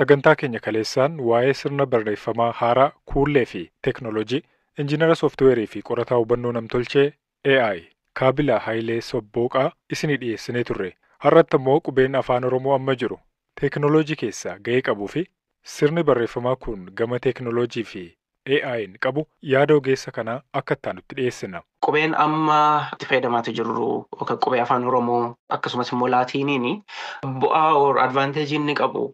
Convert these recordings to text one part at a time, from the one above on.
Sagantaa keenya kaleessaan waa'ee sirna barreeffamaa haaraa kuullee fi teeknooloojii, injiinara sooftiweerii fi qorataa hubannoo namtolchee AI Kaabilaa Hayilee Sobbooqaa isinii dhiyeessinee turre. Har'atti immoo qubeen afaan Oromoo amma jiru teeknooloojii keessaa ga'ee qabuu fi sirni barreeffamaa kun gama teeknooloojii fi AI'n qabu yaada ogeessa kanaa akka ittaanutti dhiyeessina. Qubeen amma itti fayyadamaa jirru yookaan qubee afaan Oromoo akkasumas immoo Laatiiniin bu'aa or advaanteejii inni qabu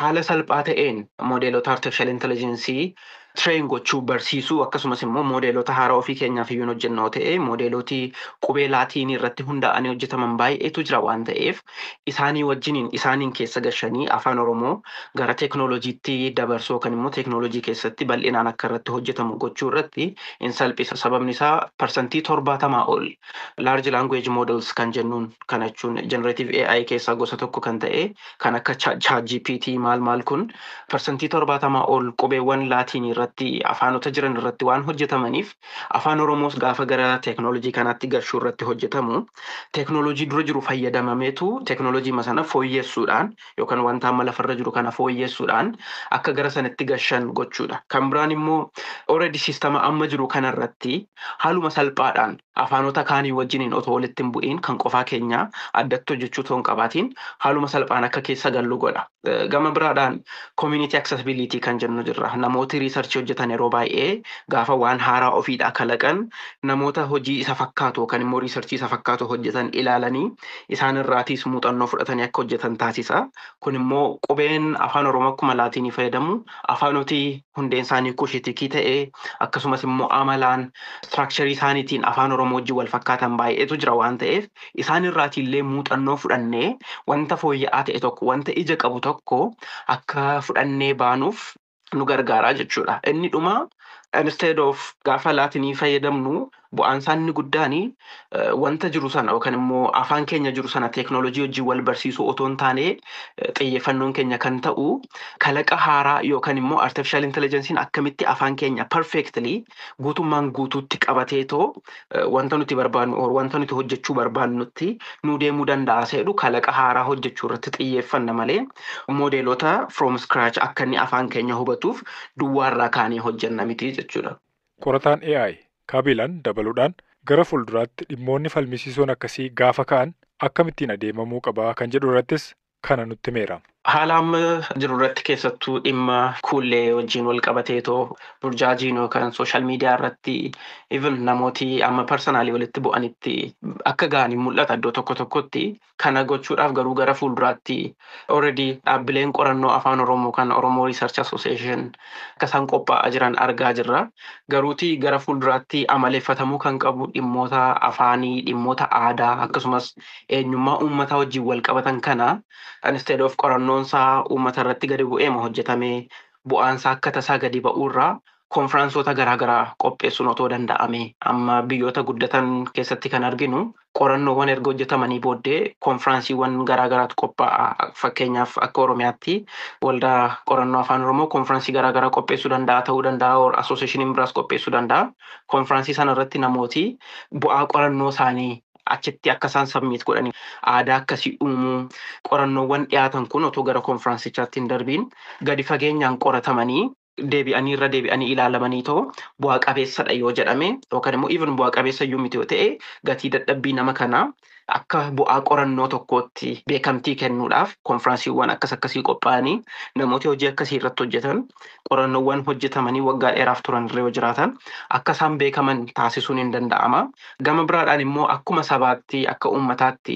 haala salphaa ta'een moodeelota artificial intelligence train gochuu barsiisuu akkasumas immoo moodeelota haaraa ofii keenyaaf iyyuu hojjennoo ta'e moodeeloti qubee Laatiinii irratti hundaa'anii hojjetaman baay'eetu jira waan ta'eef isaaniin keessa gashanii afaan Oromoo gara teeknooloojiitti dabarsuu yookaan immoo teeknooloojii keessatti bal'inaan akka irratti hojjetamu gochuu irratti in salphisa. Sababni isaa parsantii 70 ol large language models kan jennuun kana jechuun generative AI keessaa gosa tokko kan ta'e kan akka ChatGPT maal kun parsantii 70 ol qubeewwan Laatiinii irratti afaanota jiran irratti waan hojjetamaniif afaan Oromoos gaafa gara teeknooloojii kanaatti galchuu irratti hojjetamu teeknooloojii dura jiru fayyadamameetu teeknooloojii sana fooyyessuudhaan yookaan wanta amma lafarra jiru kana fooyyessuudhaan akka gara sanatti gashan gochuudha. Kan biraan immoo already siistama amma jiru kanarratti haaluma salphaadhaan afaanota kaanii wajjiniin otoo walitti hin bu'iin kan qofaa keenya addatti hojjechuu ta'uu qabaatiin haaluma salphaan akka keessa gallu godha. Gama biraadhaan community accessibility kan jennu jirra. Namooti riisarchii hojjetan yeroo baay'ee gaafa waan haaraa ofiidhaa kalaqan namoota hojii isa fakkaatu yookaan immoo riisarchii isa fakkaatu hojjetan ilaalanii isaan irraatiis muuxannoo fudhatanii akka hojjetan taasisa. Kun immoo qubeen afaan Oromoo akkuma Laatiinii fayyadamu afaanoti hundeen isaanii kushitikii ta'ee akkasumas immoo amalaan structure isaaniitiin afaan Oromoo wajjin wal fakkaatan baay'eetu jira waan ta'eef isaan irraatiillee muuxannoo fudhannee wanta fooyya'aa ta'e tokko wanta ija qabu tokko akka fudhannee baanuuf nu gargaaraa jechuudha. Inni dhuma instead of gaafa Laatiinii fayyadamnu bu'aan isaa inni guddaan wanta jiru sana yookaan immoo afaan keenya jiru sana teeknooloojii wajjin wal barsiisuu otoo hin taane xiyyeeffannoon keenya kan ta'u kalaqa haaraa yookaan immoo artificial intelligence'n akkamitti afaan keenya perfectly guutummaan guutuutti qabateetoo wanta nuti barbaannu wanta nuti hojjechuu barbaannutti nu deemuu danda'a seedhu kalaqa haaraa hojjechuu irratti xiyyeeffanna malee moodeelota from scratch akka inni afaan keenya hubatuuf duwwaarraa kaanee hojjenna miti jechuudha. Qorataan AI Kaabilaan dabaluudhaan gara fuulduraatti dhimmoonni falmisiisoon akkasii gaafa ka'an akkamittiin adeemamuu qabaa kan jedhu irrattis kana nutti himeera. Haala amma jiru irratti keessattuu dhimma kuullee wajjin wal qabateetoo burjaajiin yookaan sooshaal miidiyaa irratti even namooti amma parsanaalii walitti bu'anitti akka ga'anii mul'ata iddoo tokko tokkotti kana gochuudhaaf garuu gara fuulduraatti already dhaabbileen qorannoo afaan Oromoo kan Oromoo Research Association akka isaan qophaa'aa jiran argaa jirra. Garuutii gara fuulduraatti amaleeffatamuu kan qabu dhimmoota afaanii, dhimmoota aadaa akkasumas eenyummaa uummataa wajjin wal qabatan kana instead of qorannoonsaa uummata irratti gadi bu'eema hojjetamee bu'aansaa akka tasaa gadi ba'uurraa konfiraansota garaagaraa qopheessuun otoo danda'ame amma biyyoota guddatan keessatti kan arginu qorannoowwan erga hojjetamanii booddee konfiraansiiwwan garaagaraatu qophaa'a. Fakkeenyaaf akka Oromiyaatti waldaa qorannoo afaan Oromoo konfiraansii garaagaraa qopheessuu danda'a ta'uu danda'a or asooseeshiniin biraas qopheessuu danda'a. Konfiraansii sana irratti namooti bu'aa qorannoo isaanii achitti akka isaan sabmiit godhanii aadaa akkasii uumuu qorannoowwan dhiyaatan kun otoo gara konfiraansichaatti hin darbiin gadi fageenyaan qoratamanii deebi'anii ilaalamanii ta'u bu'aa qabeessadha yoo jedhame yookaan immoo even bu'aa qabeessa iyyuu miti yoo ta'e gatii dadhabbii nama kanaa akka bu'aa qorannoo tokkootti beekamtii kennuudhaaf konfiraansiiwwan akkasii qophaa'anii namooti hojii akkasii irratti hojjetan qorannoowwan hojjetamanii waggaa dheeraaf turan irra yoo jiraatan akka isaan beekaman taasisuun hin danda'ama. Gama biraadhaan immoo akkuma sabaatti akka uummataatti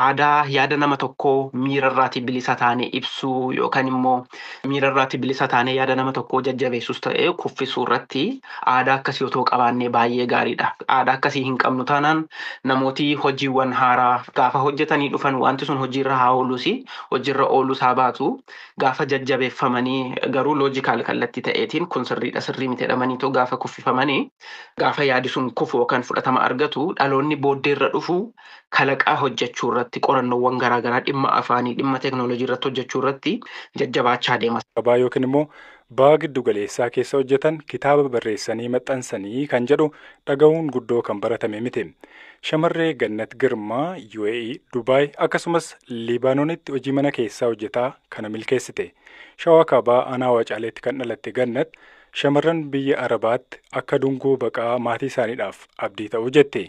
aadaa yaada nama tokkoo miirarraatii bilisa taanee ibsuu yookaan immoo miirarraatii bilisa taanee yaada nama tokkoo jajjabeessus ta'ee kuffisuu irratti aadaa akkasii otoo qabaannee baay'ee gaariidha. Aadaa akkasii hin qabnu taanaan namooti hojiiwwan haaraa gaafa hojjetanii dhufan wanti sun hojiirra haa oolusi hojiirra oolus haa baatu gaafa jajjabeeffamanii garuu loojikaal kallattii ta'eetiin kun sirriidha sirrii miti jedhamanii gaafa kuffifamanii gaafa yaadi sun kufu yookaan fudhatama argatu dhaloonni booddeerra dhufu kalaqaa hojjechuu irratti qorannoowwan garaagaraa dhimma afaanii dhimma teeknooloojii irratti hojjechuu irratti jajjabaachaa deema. Gabaa yookiin immoo ba'aa giddu galeessaa keessa hojjetan kitaaba barreessanii maxxansanii kan jedhu dhaga'uun guddoo kan baratame miti. Shamarree Gannat Girmaa UAE, Dubaay akkasumas Libaanoonitti hojii mana keessaa hojjetaa kana milkeessite. Shawaa Kaabaa Aanaa Wacaaleetti kan dhalatte Gannat shamarran biyya Arabaatti akka dungoo baqaa maatii isaaniidhaaf abdii ta'uu jette.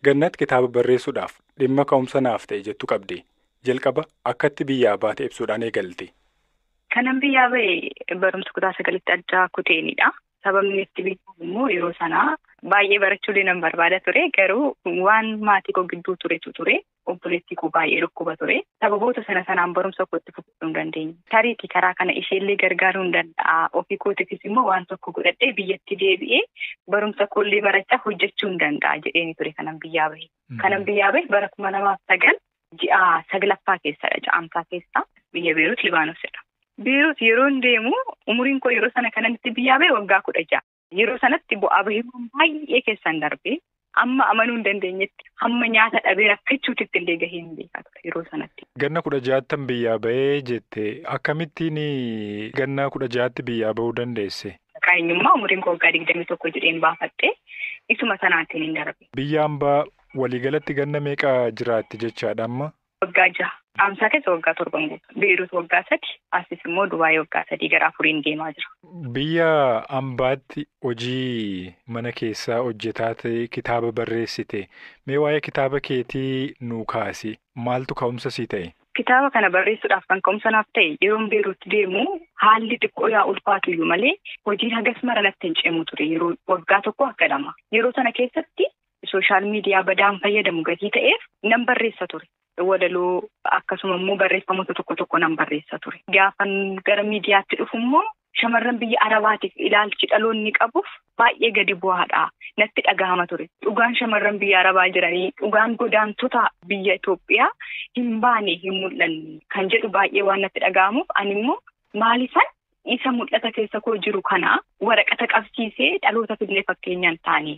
Gannat kitaaba barreessuudhaaf dhimma ka'umsa naaf ta'e jettu qabdi. Jalqaba akkatti biyyaa baate ibsuudhaan eegalti. Kanan biyyaa ba'e barumsa kutaa 9tti addaa kuteenidha. Sababni itti biyyaa immoo yeroo sanaa baay'ee barachuu nan barbaada ture. Garuu waan maatii koo gidduu turetu ture. Obboleettii koo baay'ee dhukkuba ture. Sababoota sanaan barumsa kootti fufuu hin dandeenye. Tariitii karaa kana isheellee gargaaruu hin danda'a. Ofii kootiifis immoo waan tokko godhadhee biyyatti deebi'ee barumsa koollee barachaa hojjechuu hin danda'a jedheeni ture kanan biyyaa bahe. Kanan biyyaa bahe bara 2009 ji'a 9ffaa keessadha. Ja'amsaa keessa biyya Beerut Libaanosidha. Beerut yeroo deemu umuriin koo yeroo sana kanatti biyyaa bahe waggaa 16. Yeroo sanatti bu'aa bahiiwwan baay'ee keessan darbee amma amanuu hin dandeenyetti hamma nyaata dhabee rakkachuutitti illee gahee hin beekatu yeroo sanatti. Ganna 16 biyyaa bahee jette akkamittiin ganna 16tti biyyaa bahuu dandeesse? Qaanyummaa umuriin koo waggaa 21 jedheen baafadhe isuma sanaatiin hin darbe. Biyya hambaa waliigalatti ganna meeqa jiraatti jechaadha amma? Waggaa 6. Amsaa keessa waggaa 7 guutuu. Beerut waggaa 3, asis immoo Dubaay waggaa 3 gara 4 deemaa jira. Biyya hambaatti hojii mana keessaa hojjetaa ta'e kitaaba barreessite. Mee waa'ee kitaaba keetii nuu kaasi. Maaltu ka'umsa sii ta'e? Kitaaba kana barreessuudhaaf kan ka'umsa naaf ta'e yeroon Beerutti deemu haalli xiqqoo yaa ulfaatu iyyuu malee hojiin hagas mara natti hin ceemu ture. Yeroo waggaa tokko akka lama. Yeroo sana keessatti sooshaal miidiyaa badaan fayyadamu gatii ta'eef nan barreessa ture. Walaloo akkasuma immoo barreeffamoota tokko nan barreessa ture. Gaafan gara miidiyaatti dhufu immoo shamarran biyya Arabaatiif ilaalchi dhaloonni qabuuf baay'ee gadi bu'aadha. Natti dhagahama ture. Dhugaan shamarran biyya Arabaa jiranii dhugaan godaantota biyya Itoophiyaa hin baane hin mul'anne kan jedhu baay'ee waan natti dhagahamuuf ani immoo maalifan isa mul'ata keessa koo jiru kana waraqata qabsiisee dhalootaaf illee fakkeenyaan ta'anii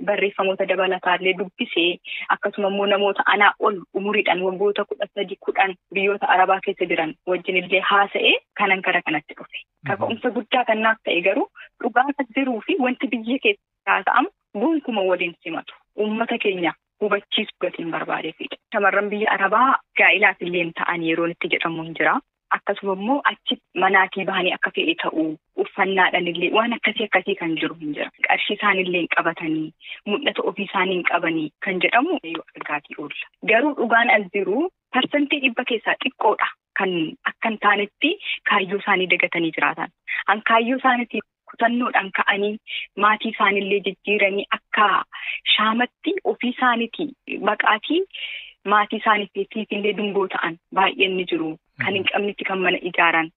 barreeffamoota dabalataallee dubbisee akkasuma immoo namoota anaa ol umuriidhaan waggoota 13 10 biyyoota Arabaa keessa jiran wajjin illee haasa'ee kanan gara kanatti dhufe. Kaka'umsa guddaa kan naaf ta'e garuu dhugaa kan jiruu fi wanti biyya keessa haasa'amu gonkumaa waliin simatu. Uummata keenya hubachiisuu gatiin barbaadeefidha. Shamarran biyya Arabaa gaa'ilaaf illee ta'an yeroo itti jedhamu hin jira. Akkasuma immoo achi manaatii bahanii akka fe'e ta'uu uffannaadhaan illee waan akkasii kan jiru hin jira. Qarshii isaanillee qabatanii mul'ata ofii isaanii hin qabanii kan jedhamu argaatii oolla. Garuu dhugaan as jiru parsantii 100 keessaa xiqqoodha kan akka hin taanetti kaayyoo isaanii dagatanii jiraatan. Kaayyoo isaaniitiin kutannoodhaan ka'anii maatii isaaniillee jijjiiranii akka shaamatti ofii isaaniitii baqaatii maatii isaaniitiif illee dungoo ta'an baay'een ni jiru. Kan hin qabnetti kan mana ijaaran.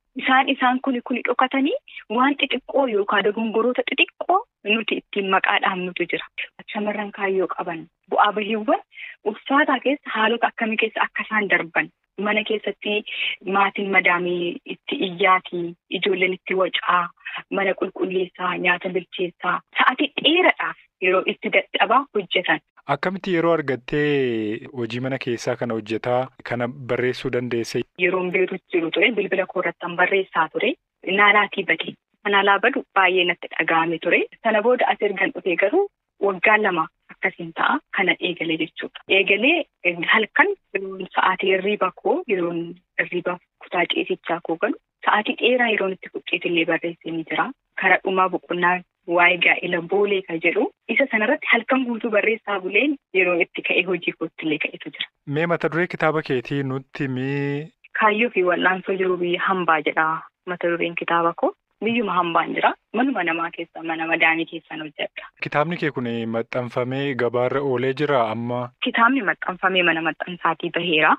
Isaan kuni dhokatanii waan xixiqqoo yookaan dogongoroota xixiqqoo nuti ittiin maqaa dhahamnutu jira. Shamarran kaayyoo qaban bu'aa bahiiwwan ulfaataa keessa haalota akkamii keessa akka isaan darban mana keessatti maatiin madaamii itti iyyaatii ijoolleen itti wacaa mana qulqulleessaa nyaata bilcheessaa sa'aatii dheeraadhaaf yeroo itti dadhabaa hojjetan. Akkamitti yeroo argattee hojii mana keessaa kana hojjetaa kana barreessuu dandeesse? Yeroon Beerut jiru ture bilbila koorrattan barreessaa ture. Naalaatii bade. Naalaa badu baay'ee natti dhaga'ame ture. Sana booda as ergan dhufee garuu waggaa 2 akkasiin ta'a kana eegalee jechuudha. Eegalee halkan sa'aatii hirriiba koo yeroon hirriiba kutaa ciisichaa koo galu sa'aatii dheeraa yeroon itti fuudheetillee barreessee ni jira. Karaa dhumaa boqonnaa waa'ee gaa'ela boolee kan jedhu isa sanarratti halkan guutuu barreessaa buleen yeroo itti ka'ee hojii kootti illee ka'etu jira. Mee mata duree kitaaba keetii nutti mee? Kaayyoo fi wal'aansoo jiru biyya hambaa jedha mata dureen kitaaba koo. Biyyuma hambaan jira. Manuma namaa keessa mana madaamii keessan hojjedha. Kitaabni kee kun maxxanfamee gabaarra oolee jira amma? Kitaabni maxxanfamee mana maxxansaatii baheera.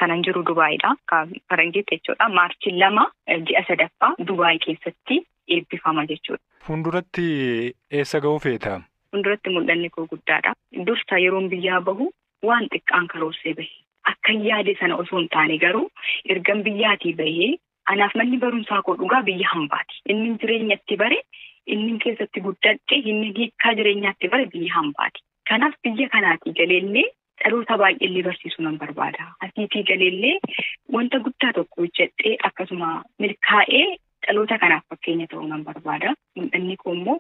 Kanan jiru Dubaayidha. Faranjiitti jechuudha. Maarchi 2 ji'a 3ffaa Dubaay keessatti eebbifama jechuudha. Fuulduratti eessa ga'uu feeta? Fuulduratti mul'anni koo guddaadha. Dursa yeroon biyyaa bahu waan xiqqaan karoorsee bahe. Akkan yaade sana osoo hin taane garuu ergan biyyaatii bahee anaaf manni barumsaa koo dhugaa biyya hambaati. Inni jireenyatti bare, inni keessatti guddadhe, inni hiikkaa jireenyaatti bare biyya hambaati. Kanaaf biyya kanaatii galeellee dhaloota baay'eellee barsiisuu nan barbaada. Asiitii galeellee wanta guddaa tokko hojjedhee akkasuma milkaa'ee dhaloota kanaaf fakkeenya ta'uu nan barbaada. Inni kun immoo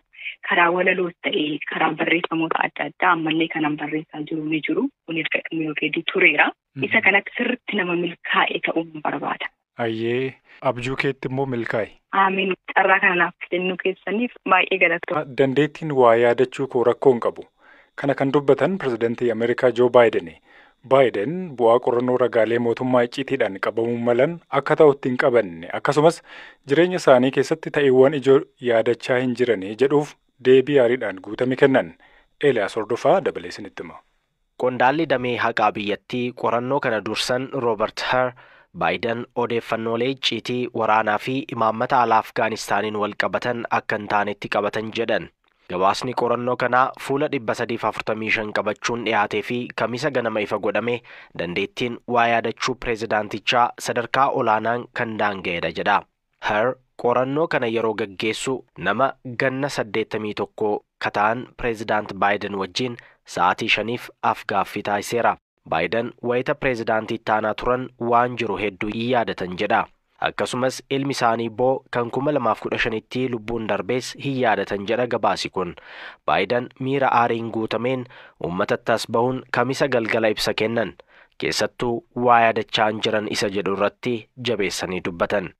karaa walaloos ta'ee karaa barreeffamoota adda addaa ammallee kanan barreessaa jiru ni jiru. Kun erga dhumee tureera. Isa kanatti sirriitti nama milkaa'e ta'uu nan barbaada. Ayyee abjuu keetti immoo milkaa'e. Amiin. Carraa kanaaf kennuu keessaniif baay'ee galatoomaa. Dandeettiin waa yaadachuu koo rakkoo hin qabu. Kana kan dubbatan pirezidaantii Ameerikaa Joo Baayiden. Baayiden bu'aa qorannoo ragaalee mootummaa icciitiidhaan qabamuu malan akka ta'utti hin qabanne akkasumas jireenya isaanii keessatti ta'iiwwan ijoo yaadachaa hin jiranii jedhuuf deebii gaariidhaan guutame kennan. Eeliyaas Hordofaa dabalee isinitti hima. Qondaalli damee haqaa biyyattii qorannoo kana dursan Roobert Her Baayiden odeeffannoolee icciitii waraanaa fi imaammata alaa Afgaanistaaniin wal qabatan akka hin taanetti qabatan jedhan. Gabaasni qorannoo kanaa fuula 345 qabachuun dhiyaatee fi kamisa ganama ifa godhame dandeettiin waa yaadachuu pireezidaantichaa sadarkaa olaanaan kan daanga'edha jedha. Her qorannoo kana yeroo gaggeessu nama ganna 81 kataan pireezidaant Baayiden wajjin sa'aatii 5 afgaaffii taasiseera. Baayiden wayita pireezidaantii taanaa turan waan jiru hedduu yaadatan jedha. Akkasumas ilmi isaanii boo kan 2015tti lubbuun darbees hin yaadatan jedha gabaasi kun. Baayiden miira aariin guutameen uummatattas bahuun kamisa galgala ibsa kennan. Keessattuu waa yaadachaa jiran isa jedhu irratti jabeessanii dubbatan.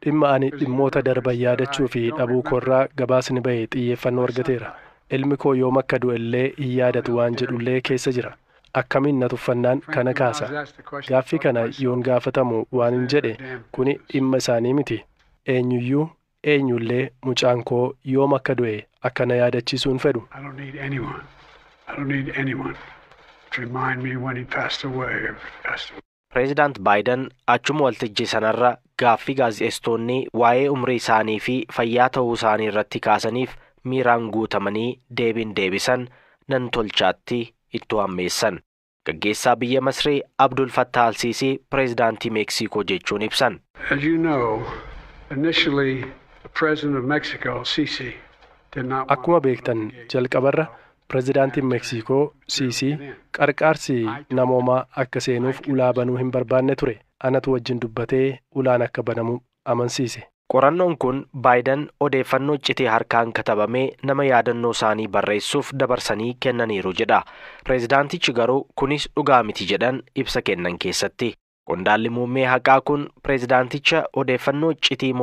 Dhimma ani dhimmoota darban yaadachuu fi dhabuu koorraa gabaasni bahee xiyyeeffannoo argateera. Ilmi koo yoom akka du'e illee hin yaadatu waan jedhullee keessa jira. Akkamiin na tuffannaan kana kaasa. Gaaffii kana yoon gaafatamu waan hin jedhe kuni dhimma isaanii miti. Eenyullee mucaan koo yoom akka du'e akka na yaadachiisuun fedhu. Pireezidaant Baayiden achuma waltajjii sanarra gaaffii gaazexeessitoonni waa'ee umrii isaanii fi fayyaa ta'uu isaanii irratti kaasaniif miiraan guutamanii deebisan nan tolchaatti itti hammeessan. Gaggeessaa biyya Masrii Abdul Fattah al-Siisii pireezidaantii Meeksikoo jechuun ibsan. Akkuma beektan jalqabarra pireezidaantiin Meeksikoo Siisii qarqaarsi namoomaa akka seenuuf ulaa banuu hin barbaanne ture. Anatu wajjin dubbatee ulaan akka banamu amansiise. Qorannoon kun Baayiden odeeffannoo iccitii harkaan katabamee nama yaadannoo isaanii barreessuuf dabarsanii kennaniiru jedha. Pireezidaantichi garuu kunis dhugaa miti jedhan ibsa kennan keessatti. Qondaalli muummee haqaa kun pireezidaanticha odeeffannoo iccitii